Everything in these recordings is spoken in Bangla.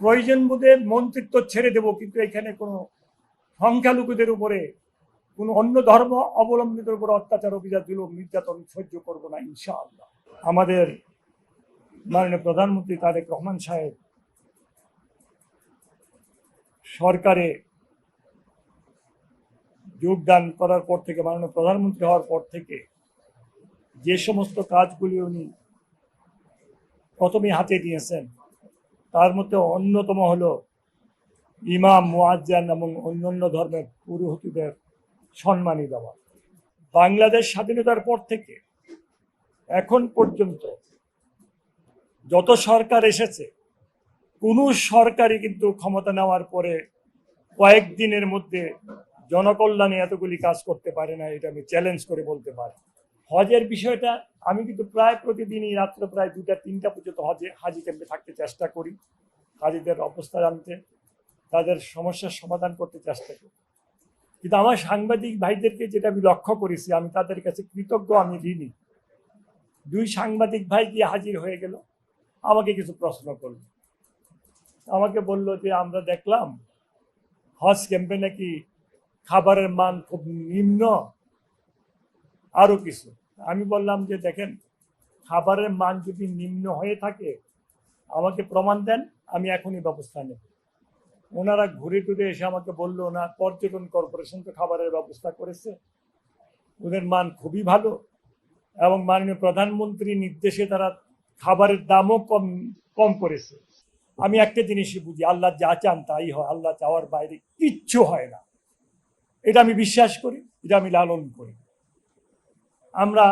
প্রয়োজন বোধে মন্ত্রিত্ব ছেড়ে দেব, কিন্তু এখানে কোনো সংখ্যালঘুদের উপরে কোনো অন্য ধর্ম অবলম্বীদের উপর অত্যাচার, অভিযান, জুলুম, নির্যাতন সহ্য করব না ইনশাআল্লাহ। আমাদের মাননীয় প্রধানমন্ত্রী তারেক রহমান সাহেব সরকারে যোগদান করার পর থেকে, মাননীয় প্রধানমন্ত্রী হওয়ার পর থেকে যে সমস্ত কাজগুলি উনি প্রথমে হাতে নিয়েছেন, তার মধ্যে অন্যতম হলো ইমাম, মুয়াজ্জিন এবং অন্যান্য ধর্মের পুরোহিতদের সম্মানী দেওয়া। বাংলাদেশ স্বাধীনতার পর থেকে এখন পর্যন্ত যত সরকার এসেছে, কোনো সরকারই কিন্তু ক্ষমতা নেওয়ার পরে কয়েকদিনের মধ্যে জনকল্যাণে এতগুলি কাজ করতে পারে না। এটা আমি চ্যালেঞ্জ করে বলতে পারি। হজের বিষয়টা আমি কিন্তু প্রায় প্রতিদিনই রাত্রে প্রায় 2টা-3টা পর্যন্ত হাজি ক্যাম্পে থাকতে চেষ্টা করি, হাজিদের অবস্থা জানতে, তাদের সমস্যার সমাধান করতে চেষ্টা করি। কিন্তু আমার সাংবাদিক ভাইদেরকে যেটা আমি লক্ষ্য করেছি, আমি তাদের কাছে কৃতজ্ঞ, আমি ঋণী। 2 সাংবাদিক ভাই গিয়ে হাজির হয়ে গেল, আমাকে কিছু প্রশ্ন করল। আমাকে বলল যে আমরা দেখলাম হজ ক্যাম্পে নাকি খাবারের মান খুব নিম্ন, আরো কিছু। আমি বললাম যে দেখেন, খাবারের মান যদি নিম্ন হয়ে থাকে আমাকে প্রমাণ দেন, আমি এখনই ব্যবস্থা নেব। ওনারা ঘুরে টুরে এসে আমাকে বলল, না, পর্যটন কর্পোরেশন তো খাবারের ব্যবস্থা করেছে, ওদের মান খুবই ভালো, এবং মাননীয় প্রধানমন্ত্রীর নির্দেশে তারা খাবারের দামও কম করেছে। আমি একটা জিনিসই বুঝি, আল্লাহ যা চান তাই হয়, আল্লাহ চাওয়ার বাইরে কিচ্ছু হয় না। এটা আমি বিশ্বাস করি, এটা আমি লালন করি। আমরা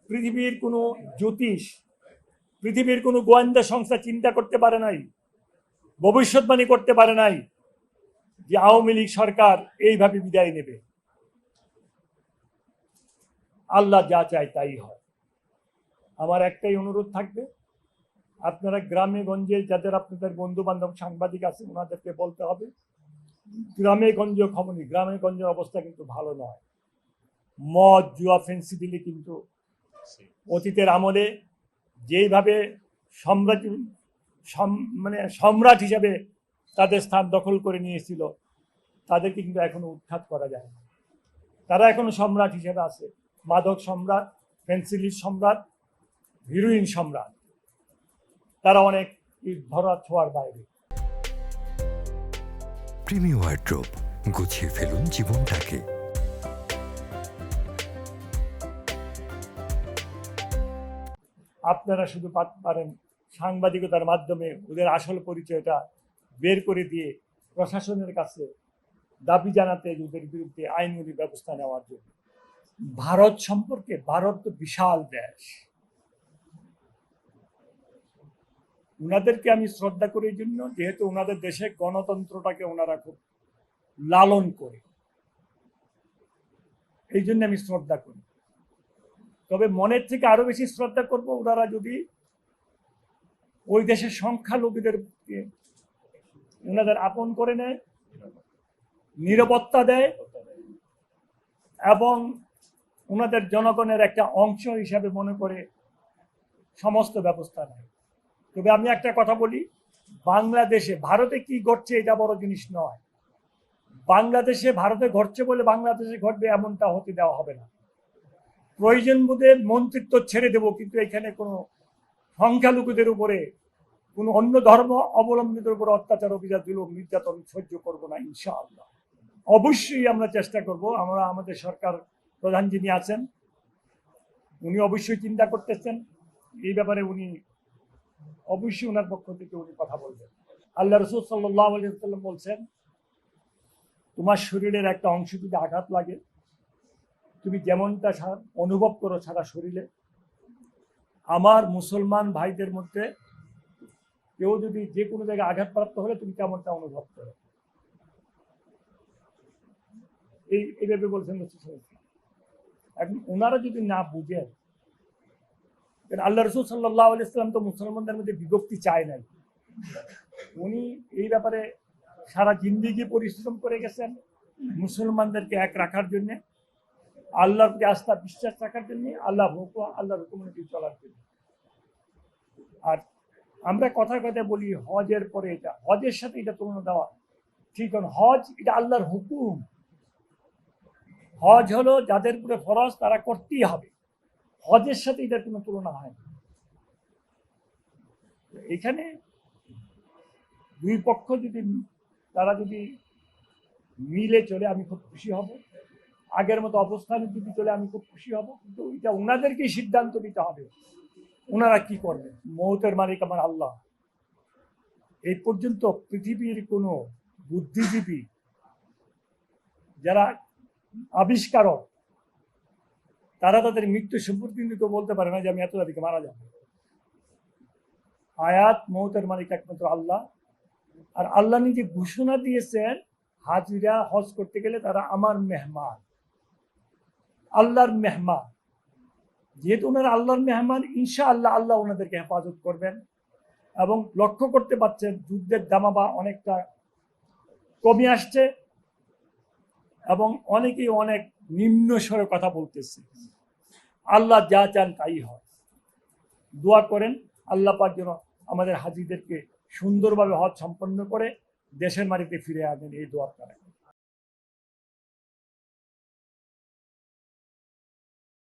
পৃথিবীর কোনো জ্যোতিষ, পৃথিবীর কোনো গোয়েন্দা সংস্থা চিন্তা করতে পারে নাই, ভবিষ্যৎবাণী করতে পারে নাই যে আওয়ামী লীগ সরকার এইভাবে বিদায় নেবে। আল্লাহ যা চায় তাই হয়। আমার একটাই অনুরোধ থাকবে, আপনারা গ্রামে গঞ্জে যাদের আপনাদের বন্ধু বান্ধব সাংবাদিক আছে, ওনাদেরকে বলতে হবে গ্রামে গঞ্জে খবর নেই, গ্রামে গঞ্জের অবস্থা কিন্তু ভালো নয়। মদ, জুয়া, ফেন্সিডিলি কিন্তু অতীতের আমলে যেইভাবে সম্রাট হিসাবে তাদের স্থান দখল করে নিয়েছিল, তাদেরকে কিন্তু এখনো উৎখাত করা যায় না। তারা এখনো সম্রাট হিসেবে আছে, মাদক সম্রাট, ফেন্সিডিল সম্রাট, হিরোইন সম্রাট। তারা অনেক ধরা ছোঁয়ার বাইরে। প্রিমি ওয়ার্ড্রোব, গুছিয়ে ফেলুন জীবনটাকে। আপনারা শুধু পারেন সাংবাদিকতার মাধ্যমে ওদের আসল পরিচয়টা বের করে দিয়ে প্রশাসনের কাছে দাবি জানাতে, ওদের বিরুদ্ধে আইনগত ব্যবস্থা নেওয়ার জন্য। ভারত সম্পর্কে, ভারত তো বিশাল দেশ, ওনাদেরকে আমি শ্রদ্ধা করি এই জন্য, যেহেতু ওনাদের দেশে গণতন্ত্রটাকে ওনারা খুব লালন করে, এই জন্য আমি শ্রদ্ধা করি। তবে মনের থেকে আরো বেশি শ্রদ্ধা করব ওনারা যদি ওই দেশের সংখ্যালঘুদের ওনাদের আপন করে নেয়, নিরাপত্তা দেয়, এবং ওনাদের জনগণের একটা অংশ হিসাবে মনে করে সমস্ত ব্যবস্থা নেয়। তবে আমি একটা কথা বলি, বাংলাদেশে ভারতে কি ঘটছে এটা বড় জিনিস নয়। বাংলাদেশে ভারতে ঘটছে বলে বাংলাদেশে ঘটবে এমনটা হতে দেওয়া হবে না। প্রয়োজন বোধে মন্ত্রিত্ব ছেড়ে দেব, কিন্তু এখানে কোনো সংখ্যালঘুদের উপরে কোনো অন্য ধর্ম অবলম্বীদের উপর অত্যাচার, অভিযান, জুলুম, নির্যাতন সহ্য করব না ইনশাআল্লাহ। অবশ্যই আমরা চেষ্টা করব। আমরা আমাদের সরকার প্রধান যিনি আছেন, উনি অবশ্যই চিন্তা করতেছেন এই ব্যাপারে, উনি অবশ্যই ওনার পক্ষ থেকে উনি কথা বলবেন। আল্লাহ রাসূল সাল্লাল্লাহু আলাইহি ওয়াসাল্লাম বলছেন, তোমার শরীরের একটা অংশ যদি আঘাত লাগে, তুমি যেমনটা অনুভব করো সারা শরীরে, আমার মুসলমান ভাইদের মধ্যে কেউ যদি যে কোনো জায়গায় আঘাতপ্রাপ্ত হলে তুমি কেমনটা অনুভব করো, এইভাবে বলছেন। এখন ওনারা যদি না বুঝেন, আল্লাহ রাসূল সাল্লাল্লাহু আলাইহি ওয়াসাল্লাম তো মুসলমানদের মধ্যে বিভক্তি চায় নাই। উনি এই ব্যাপারে সারা জিন্দেগি পরিশ্রম করে গেছেন মুসলমানদেরকে এক রাখার জন্য, আল্লাহর প্রতি আস্থা বিশ্বাস রাখার জন্য, আল্লাহর হুকুম অনুযায়ী চলার জন্য। আর আমরা কথায় কথায় বলি হজের পরে এটা, হজের সাথে এটা তুলনা দেওয়া ঠিক না। হজ এটা আল্লাহর হুকুম। হজ হলো যাদের উপরে ফরজ তারা করতেই হবে, হজের সাথে এটার কোনো তুলনা হয় না। এখানে দুই পক্ষ যদি তারা যদি মিলে চলে আমি খুব খুশি হব, আগের মতো অবস্থানে যদি চলে আমি খুব খুশি হব, কিন্তু এটা ওনাদেরকেই সিদ্ধান্ত নিতে হবে ওনারা কি করবেন। মৌতের মালিক আমার আল্লাহ। এই পর্যন্ত পৃথিবীর কোনো বুদ্ধিজীবী যারা আবিষ্কারক তারা তাদের মৃত্যু সম্পর্কে কিন্তু কেউ বলতে পারে না যে আমি এত তারিখে মারা যাব। হায়াত মৌতের মালিক একমাত্র আল্লাহ। আর আল্লাহ নিজে ঘোষণা দিয়েছেন হাজিরা হজ করতে গেলে তারা আমার মেহমান, আল্লাহর মেহমান। যেহেতু ওনারা আল্লাহর মেহমান, ইনশাআল্লাহ আল্লাহ ওনাদেরকে হেফাজত করবেন। এবং লক্ষ্য করতে পারছেন যুদ্ধের দামাবা অনেকটা কমে আসছে এবং অনেকেই অনেক নিম্ন স্বরে কথা বলতেছে। আল্লাহ যা চান তাই হয়। দোয়া করেন আল্লাহ পাক যেন আমাদের হাজিদেরকে সুন্দরভাবে হজ সম্পন্ন করে দেশের মাটিতে ফিরে আনেন, এই দোয়া করেন।